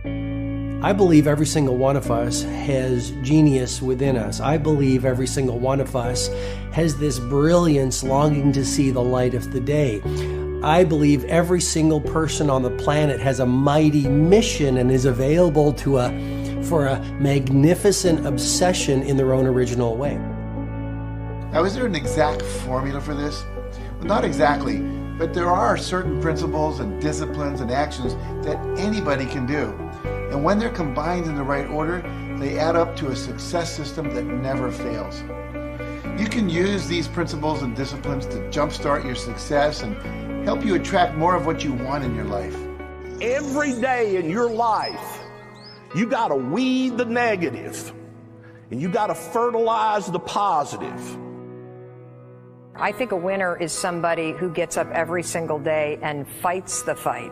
I believe every single one of us has genius within us. I believe every single one of us has this brilliance longing to see the light of the day. I believe every single person on the planet has a mighty mission and is available for a magnificent obsession in their own original way. Now, is there an exact formula for this? Well, not exactly, but there are certain principles and disciplines and actions that anybody can do. And when they're combined in the right order, they add up to a success system that never fails. You can use these principles and disciplines to jumpstart your success and help you attract more of what you want in your life. Every day in your life, you got to weed the negative and you got to fertilize the positive. I think a winner is somebody who gets up every single day and fights the fight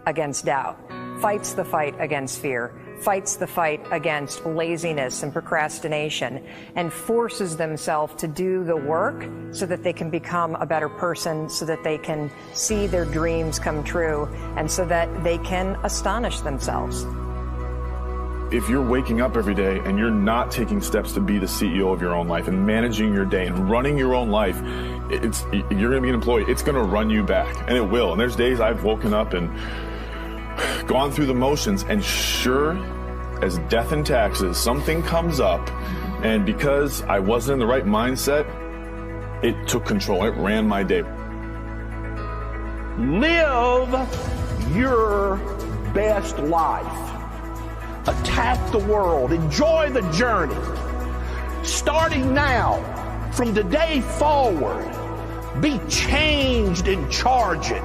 against doubt, fights the fight against fear, fights the fight against laziness and procrastination, and forces themselves to do the work so that they can become a better person, so that they can see their dreams come true, and so that they can astonish themselves. If you're waking up every day and you're not taking steps to be the CEO of your own life and managing your day and running your own life, you're going to be an employee. It's going to run you back, and it will. And there's days I've woken up and gone through the motions, and sure as death and taxes, something comes up, and because I wasn't in the right mindset, it took control. It ran my day. Live your best life. Attack the world. Enjoy the journey. Starting now, from today forward, be changed and charging.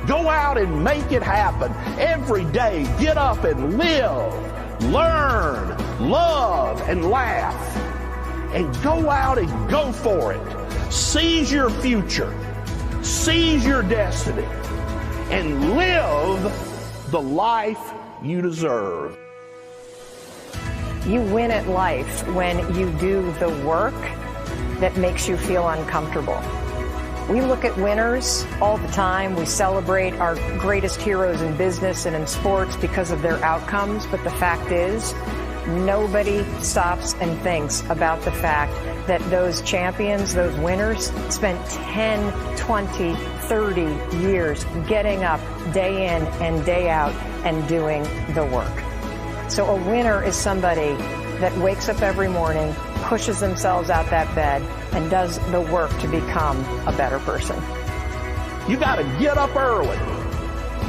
Go out and make it happen. Every day, get up and live, learn, love, and laugh. And go out and go for it. Seize your future. Seize your destiny. And live the life you deserve. You win at life when you do the work that makes you feel uncomfortable. We look at winners all the time. We celebrate our greatest heroes in business and in sports because of their outcomes. But the fact is, nobody stops and thinks about the fact that those champions, those winners, spent 10, 20, 30 years getting up day in and day out and doing the work. So a winner is somebody that wakes up every morning, pushes themselves out that bed, and does the work to become a better person. You got to get up early.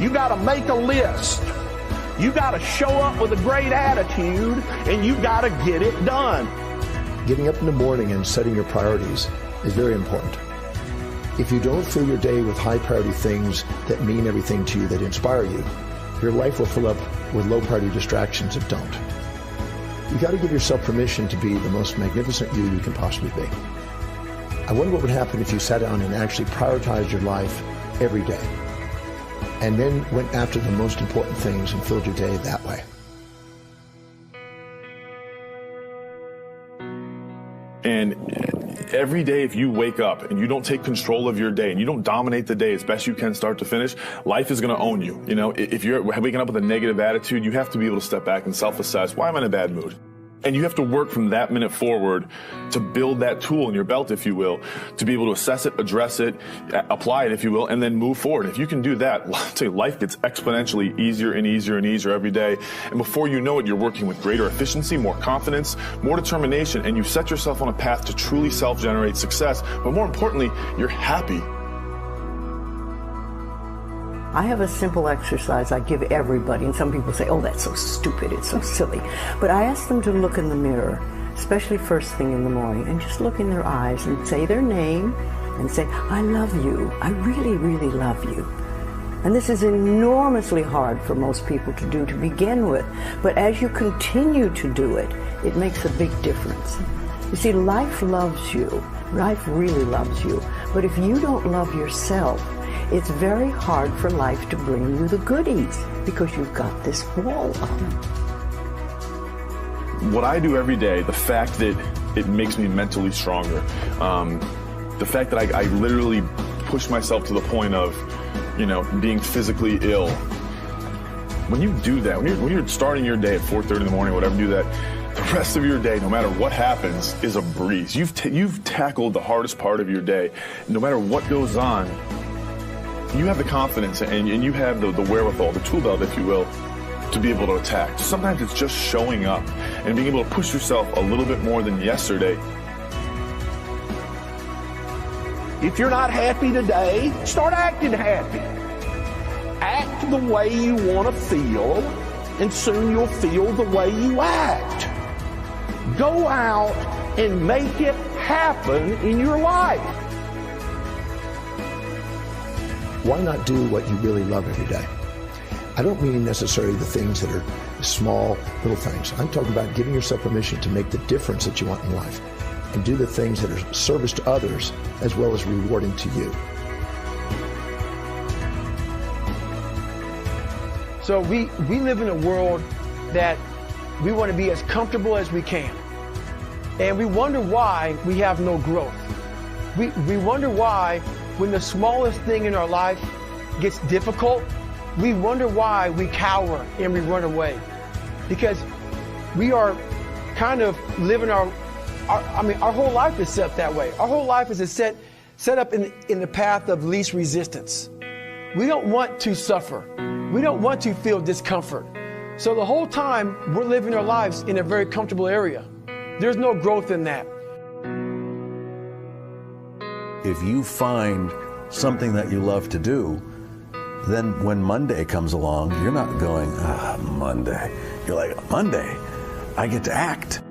You got to make a list. You got to show up with a great attitude, and you got to get it done. Getting up in the morning and setting your priorities is very important. If you don't fill your day with high priority things that mean everything to you, that inspire you, your life will fill up with low priority distractions that don't. You got to give yourself permission to be the most magnificent you can possibly be. I wonder what would happen if you sat down and actually prioritized your life every day, and then went after the most important things and filled your day that way. And every day, if you wake up and you don't take control of your day and you don't dominate the day as best you can start to finish, life is going to own you. You know, if you're waking up with a negative attitude, you have to be able to step back and self-assess. Why am I in a bad mood? And you have to work from that minute forward to build that tool in your belt, if you will, to be able to assess it, address it, apply it, if you will, and then move forward. If you can do that, I'll tell you, life gets exponentially easier and easier and easier every day. And before you know it, you're working with greater efficiency, more confidence, more determination, and you set yourself on a path to truly self-generate success. But more importantly, you're happy. I have a simple exercise I give everybody, and some people say, oh, that's so stupid, it's so silly. But I ask them to look in the mirror, especially first thing in the morning, and just look in their eyes and say their name and say, I love you. I really, really love you. And this is enormously hard for most people to do to begin with. But as you continue to do it, it makes a big difference. You see, life loves you. Life really loves you. But if you don't love yourself, it's very hard for life to bring you the goodies because you've got this wall up. What I do every day, the fact that it makes me mentally stronger, the fact that I literally push myself to the point of, being physically ill, When you do that, when you're starting your day at 4:30 in the morning, whatever, do that, the rest of your day, no matter what happens, is a breeze. You've tackled the hardest part of your day. No matter what goes on, you have the confidence and you have the wherewithal, the tool belt, if you will, to be able to attack. Sometimes it's just showing up and being able to push yourself a little bit more than yesterday. If you're not happy today, start acting happy. Act the way you want to feel, and soon you'll feel the way you act. Go out and make it happen in your life. Why not do what you really love every day? I don't mean necessarily the things that are small, little things. I'm talking about giving yourself permission to make the difference that you want in life and do the things that are service to others as well as rewarding to you. So we live in a world that we want to be as comfortable as we can. And we wonder why we have no growth. We wonder why when the smallest thing in our life gets difficult, we wonder why we cower and we run away. Because we are kind of living our whole life is set that way. Our whole life is set up in the path of least resistance. We don't want to suffer. We don't want to feel discomfort. So the whole time we're living our lives in a very comfortable area. There's no growth in that. If you find something that you love to do, then when Monday comes along, you're not going, Monday. You're like, Monday, I get to act.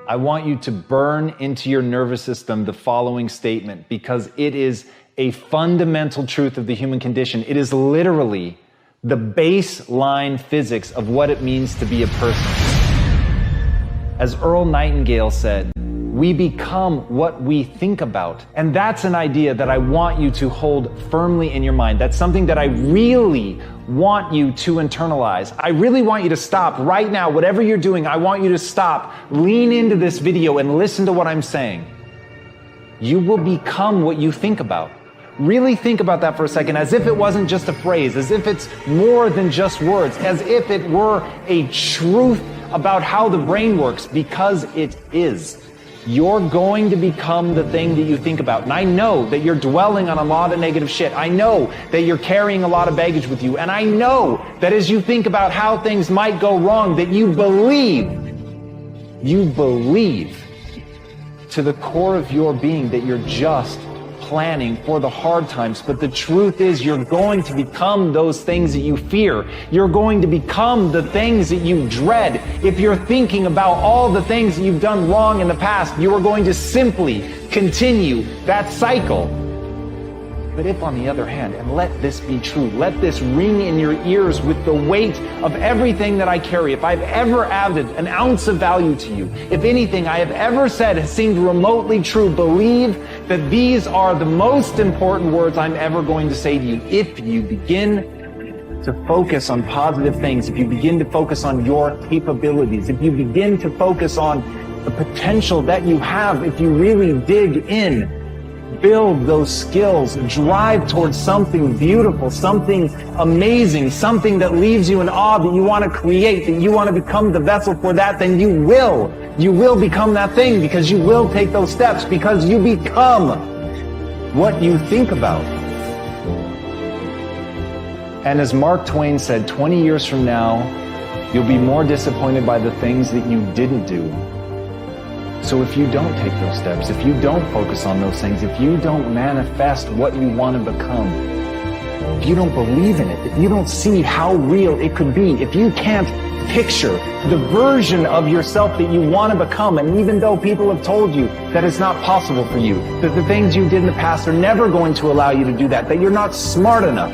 I want you to burn into your nervous system the following statement, because it is a fundamental truth of the human condition. It is literally the baseline physics of what it means to be a person. As Earl Nightingale said, we become what we think about. And that's an idea that I want you to hold firmly in your mind. That's something that I really want you to internalize. I really want you to stop right now. Whatever you're doing, I want you to stop, lean into this video and listen to what I'm saying. You will become what you think about. Really think about that for a second, as if it wasn't just a phrase, as if it's more than just words, as if it were a truth about how the brain works, because it is. You're going to become the thing that you think about. And I know that you're dwelling on a lot of negative shit. I know that you're carrying a lot of baggage with you. And I know that as you think about how things might go wrong, that you believe to the core of your being that you're just planning for the hard times. But the truth is, you're going to become those things that you fear. You're going to become the things that you dread. If you're thinking about all the things that you've done wrong in the past, you are going to simply continue that cycle. But if, on the other hand, and let this be true, let this ring in your ears with the weight of everything that I carry, if I've ever added an ounce of value to you, if anything I have ever said has seemed remotely true, believe that these are the most important words I'm ever going to say to you. If you begin to focus on positive things, if you begin to focus on your capabilities, if you begin to focus on the potential that you have, if you really dig in, build those skills, drive towards something beautiful, something amazing, something that leaves you in awe, that you want to create, that you want to become the vessel for that, then you will become that thing, because you will take those steps, because you become what you think about. And as Mark Twain said, 20 years from now, you'll be more disappointed by the things that you didn't do. So if you don't take those steps, if you don't focus on those things, if you don't manifest what you want to become, if you don't believe in it, if you don't see how real it could be, if you can't picture the version of yourself that you want to become, and even though people have told you that it's not possible for you, that the things you did in the past are never going to allow you to do that, that you're not smart enough,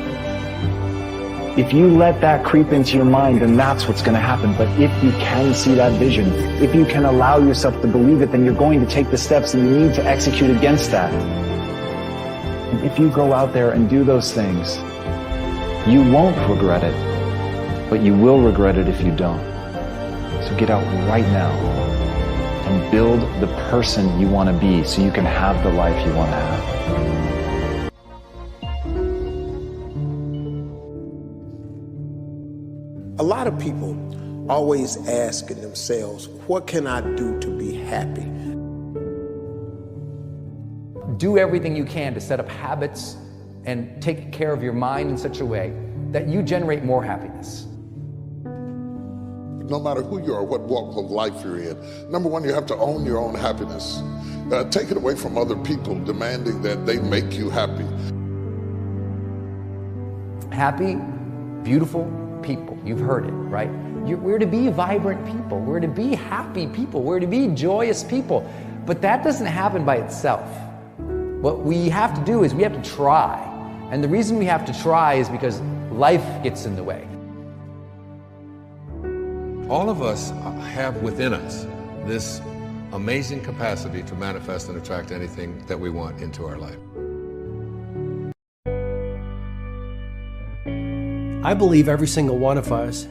if you let that creep into your mind, then that's what's going to happen. But if you can see that vision, if you can allow yourself to believe it, then you're going to take the steps that you need to execute against that. And if you go out there and do those things, you won't regret it, but you will regret it if you don't. So get out right now and build the person you want to be so you can have the life you want to have. A lot of people always asking themselves, what can I do to be happy? Do everything you can to set up habits and take care of your mind in such a way that you generate more happiness. No matter who you are, what walk of life you're in, number one, you have to own your own happiness. Take it away from other people demanding that they make you happy. Happy, beautiful people. You've heard it, right? We're to be vibrant people. We're to be happy people. We're to be joyous people. But that doesn't happen by itself. What we have to do is we have to try. And the reason we have to try is because life gets in the way. All of us have within us this amazing capacity to manifest and attract anything that we want into our life. I believe every single one of us